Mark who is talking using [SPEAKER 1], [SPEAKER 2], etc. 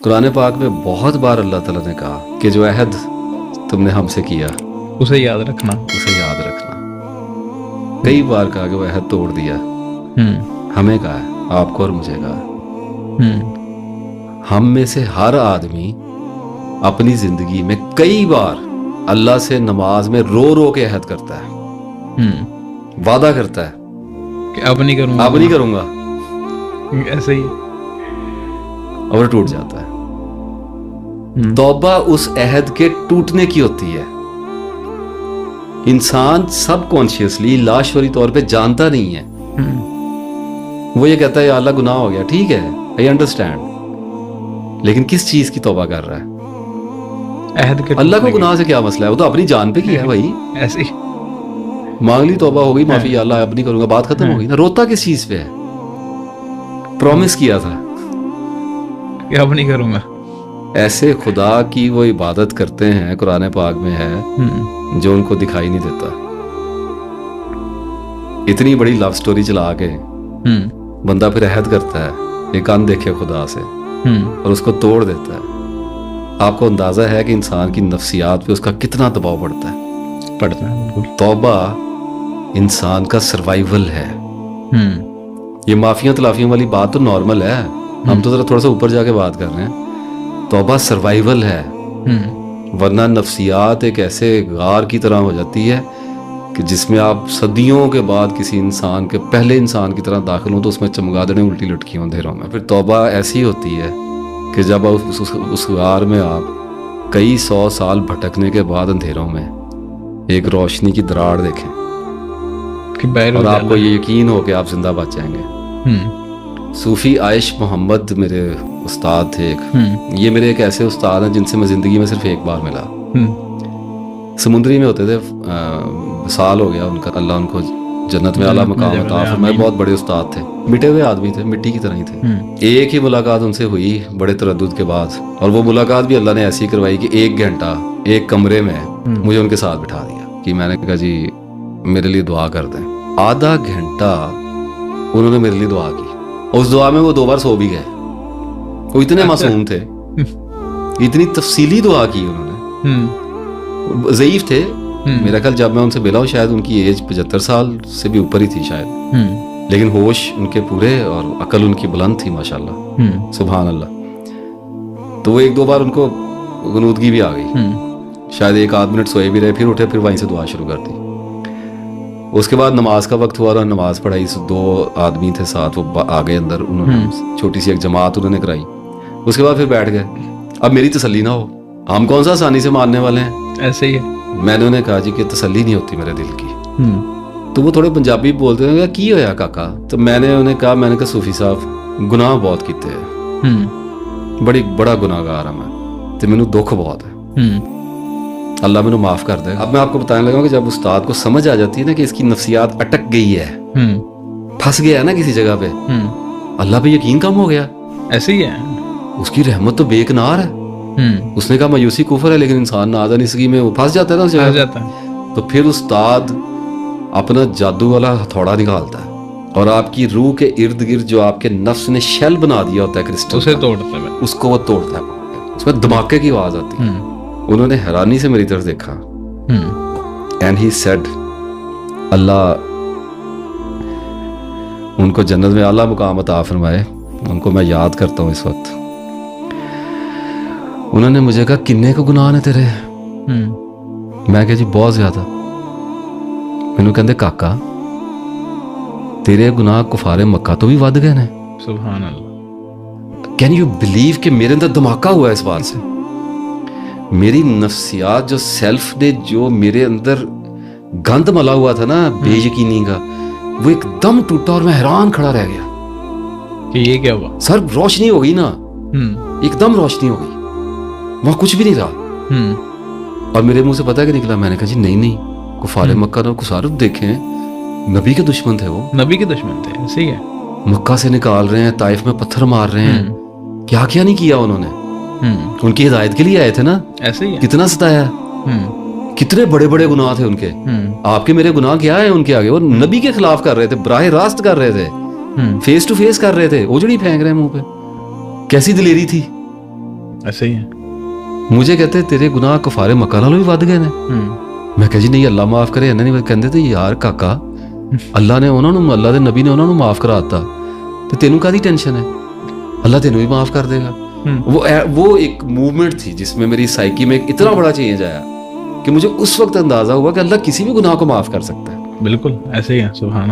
[SPEAKER 1] قرآن پاک میں بہت بار اللہ تعالیٰ نے کہا کہ جو عہد تم نے ہم سے کیا
[SPEAKER 2] اسے یاد رکھنا،
[SPEAKER 1] اسے یاد رکھنا. کئی بار کہا کہ وہ عہد توڑ دیا. ہمیں کہا ہے، آپ کو اور مجھے کہا ہے. ہم میں سے ہر آدمی اپنی زندگی میں کئی بار اللہ سے نماز میں رو رو کے عہد کرتا ہے، وعدہ کرتا ہے
[SPEAKER 2] کہ اب نہیں کروں گا،
[SPEAKER 1] اب نہیں کروں گا،
[SPEAKER 2] ایسے ہی
[SPEAKER 1] اور ٹوٹ جاتا ہے. توبہ اس عہد کے ٹوٹنے کی ہوتی ہے. انسان سب کانشیسلی لاشعوری طور پہ جانتا نہیں ہے. وہ یہ کہتا ہے یا اللہ گناہ ہو گیا، ٹھیک ہے آئی انڈرسٹینڈ، لیکن کس چیز کی توبہ کر رہا ہے؟
[SPEAKER 2] عہد کے
[SPEAKER 1] اللہ کو گناہ سے کیا مسئلہ ہے؟ وہ تو اپنی جان پہ کیا ہے بھائی.
[SPEAKER 2] ایسے ہی
[SPEAKER 1] مانگ لی، توبہ ہو گئی، معافی، یا اللہ اب نہیں کروں گا، بات ختم ہو گئی نا. روتا کس چیز پہ ہے؟ پرومس کیا تھا
[SPEAKER 2] کہ اب نہیں کروں گا.
[SPEAKER 1] ایسے خدا کی وہ عبادت کرتے ہیں، قرآن پاک میں ہے، جو ان کو دکھائی نہیں دیتا. اتنی بڑی لو سٹوری چلا کے بندہ پھر عہد کرتا ہے ایک اندیکھے خدا سے اور اس کو توڑ دیتا ہے. آپ کو اندازہ ہے کہ انسان کی نفسیات پہ اس کا کتنا دباؤ پڑتا ہے؟
[SPEAKER 2] پڑتا ہے بالکل.
[SPEAKER 1] توبہ انسان کا سروائیول ہے. یہ معافیاں تلافیوں والی بات تو نارمل ہے، ہم تو ذرا تھوڑا سا اوپر جا کے بات کر رہے ہیں. توبہ سروائیول ہے، ورنہ نفسیات ایک ایسے غار کی طرح ہو جاتی ہے کہ جس میں آپ صدیوں کے بعد کسی انسان کے پہلے انسان کی طرح داخل ہوں تو اس میں چمگادڑیں الٹی لٹکی ہوں اندھیروں میں. پھر توبہ ایسی ہوتی ہے کہ جب اس غار میں آپ کئی 100 سال بھٹکنے کے بعد اندھیروں میں ایک روشنی کی دراڑ دیکھیں اور آپ کو یہ یقین ہو کہ آپ زندہ بچ جائیں گے. صوفی عائش محمد میرے استاد تھے ایک. یہ میرے ایک ایسے استاد ہیں جن سے میں زندگی میں صرف ایک بار ملا. سمندری میں ہوتے تھے، سال ہو گیا ان کا، اللہ ان کو جنت میں اعلیٰ مقام عطا فرمائے. بہت بڑے استاد تھے، مٹے ہوئے آدمی تھے، مٹی کی طرح ہی تھے. ایک ہی ملاقات ان سے ہوئی بڑے تردد کے بعد، اور وہ ملاقات بھی اللہ نے ایسی کروائی کہ 1 گھنٹہ ایک کمرے میں مجھے ان کے ساتھ بٹھا دیا کہ میں نے کہا جی میرے لیے دعا کر دیں. آدھا گھنٹہ انہوں نے میرے لیے دعا کی. اس دعا میں وہ 2 بار سو بھی گئے. وہ اتنے معصوم تھے، اتنی تفصیلی دعا کی انہوں نے. ضعیف تھے میرا خیال، جب میں ان سے ملا ہوں شاید ان کی ایج 75 سال سے بھی اوپر ہی تھی شاید، لیکن ہوش ان کے پورے اور عقل ان کی بلند تھی ماشاءاللہ، سبحان اللہ. تو وہ 1-2 بار ان کو غنودگی بھی آ گئی، شاید 1-8 منٹ سوئے بھی رہے، پھر اٹھے، پھر وہیں سے دعا شروع کر دی. اس کے بعد نماز کا وقت ہوا اور نماز پڑھائی. 2 آدمی تھے ساتھ، وہ آگے اندر، انہوں نے چھوٹی سی ایک جماعت انہوں نے کرائی. اس کے بعد پھر بیٹھ گئے. اب میری تسلی نہ ہو، ہم کون سا آسانی سے ماننے والے ہیں؟
[SPEAKER 2] ایسے ہی ہے.
[SPEAKER 1] میں نے انہیں کہا جی کہ تسلی نہیں ہوتی میرے دل کی. تو وہ تھوڑے پنجابی بولتے ہیں کی ہویا کاکا؟ تو میں نے انہیں کہا صوفی صاحب گناہ بہت کیتے ہیں، بڑا گناہ گار ہوں میں، تو مینوں دکھ بہت ہے، اللہ مینوں معاف کر دے. اب میں آپ کو بتانے لگا کہ جب استاد کو سمجھ آ جاتی ہے نا کہ اس کی نفسیات اٹک گئی ہے، پھنس گیا ہے نا کسی جگہ پہ، اللہ پہ یقین کم ہو گیا.
[SPEAKER 2] ایسے ہی ہے،
[SPEAKER 1] اس کی رحمت تو بے کنار ہے. اس نے کہا مایوسی کفر ہے، لیکن انسان نادانستگی میں وہ پھنس جاتا ہے نا اس جگہ. تو پھر استاد اپنا جادو والا ہتھوڑا نکالتا ہے اور آپ کی روح کے ارد گرد جو آپ کے نفس نے شیل بنا دیا ہوتا ہے کرسٹل، اسے توڑتا ہے، اس کو وہ توڑتا ہے. اس میں دھماکے کی آواز آتی ہے. انہوں نے حیرانی سے میری طرف دیکھا اینڈ ہی سیڈ، اللہ ان کو جنت میں اعلیٰ مقام عطا فرمائے. ان کو میں یاد کرتا ہوں اس وقت. انہوں نے مجھے کہا کنے کو گناہ نے تیرے؟ میں کہا جی بہت زیادہ. مینوں کہندے کاکا تیرے گناہ کفار مکہ تو بھی ود گئے نے.
[SPEAKER 2] سبحان اللہ.
[SPEAKER 1] کین یو بلیو کہ میرے اندر دھماکہ ہوا ہے اس بات سے. میری نفسیات جو سیلف نے جو میرے اندر گند ملا ہوا تھا نا بے یقینی کا، وہ ایک دم ٹوٹا اور میں حیران کھڑا رہ گیا
[SPEAKER 2] کہ یہ کیا ہوا.
[SPEAKER 1] سر روشنی ہو گئی نا، ایک دم روشنی ہو گئی، وہاں کچھ بھی نہیں رہا. اور میرے منہ سے پتہ کہ نکلا، میں نے کہا جی نہیں کفار مکہ نے کسار دیکھیں، نبی کے دشمن تھے، وہ نبی کے دشمن تھے. ایسے ہی ہے، مکہ سے نکال رہے ہیں، طائف میں پتھر مار رہے ہیں، کیا کیا نہیں کیا انہوں نے. ان کی ہدایت کے لیے آئے تھے نا. ایسے ہی کتنا ستایا، کتنے بڑے بڑے گناہ تھے ان کے. آپ کے میرے گناہ کیا ہے ان کے آگے؟ وہ نبی کے خلاف کر رہے تھے، براہ راست کر رہے تھے، فیس ٹو فیس کر رہے تھے، اوجڑی پھینک رہے ہیں منہ پہ. کیسی دلیری تھی.
[SPEAKER 2] ایسے ہی ہے.
[SPEAKER 1] مجھے کہتے تیرے گناہ کفارے مکہ نالوں بھی ود گئے نے. میں کہا جی نہیں اللہ معاف کرے. انہیں نہیں کہندے تے یار کاکا اللہ نے انہوں نے اللہ دے نبی نے انہوں نے معاف کرا دیتا تو تینوں کادی ٹینشن ہے, اللہ تینوں بھی معاف کر دے گا. وہ ایک موومنٹ تھی جس میں میری سائیکی میں ایک اتنا بڑا چینج آیا کہ مجھے اس وقت اندازہ ہوا کہ اللہ کسی بھی گناہ کو معاف کر سکتا ہے.
[SPEAKER 2] بالکل ایسے ہی ہے. سبحان اللہ.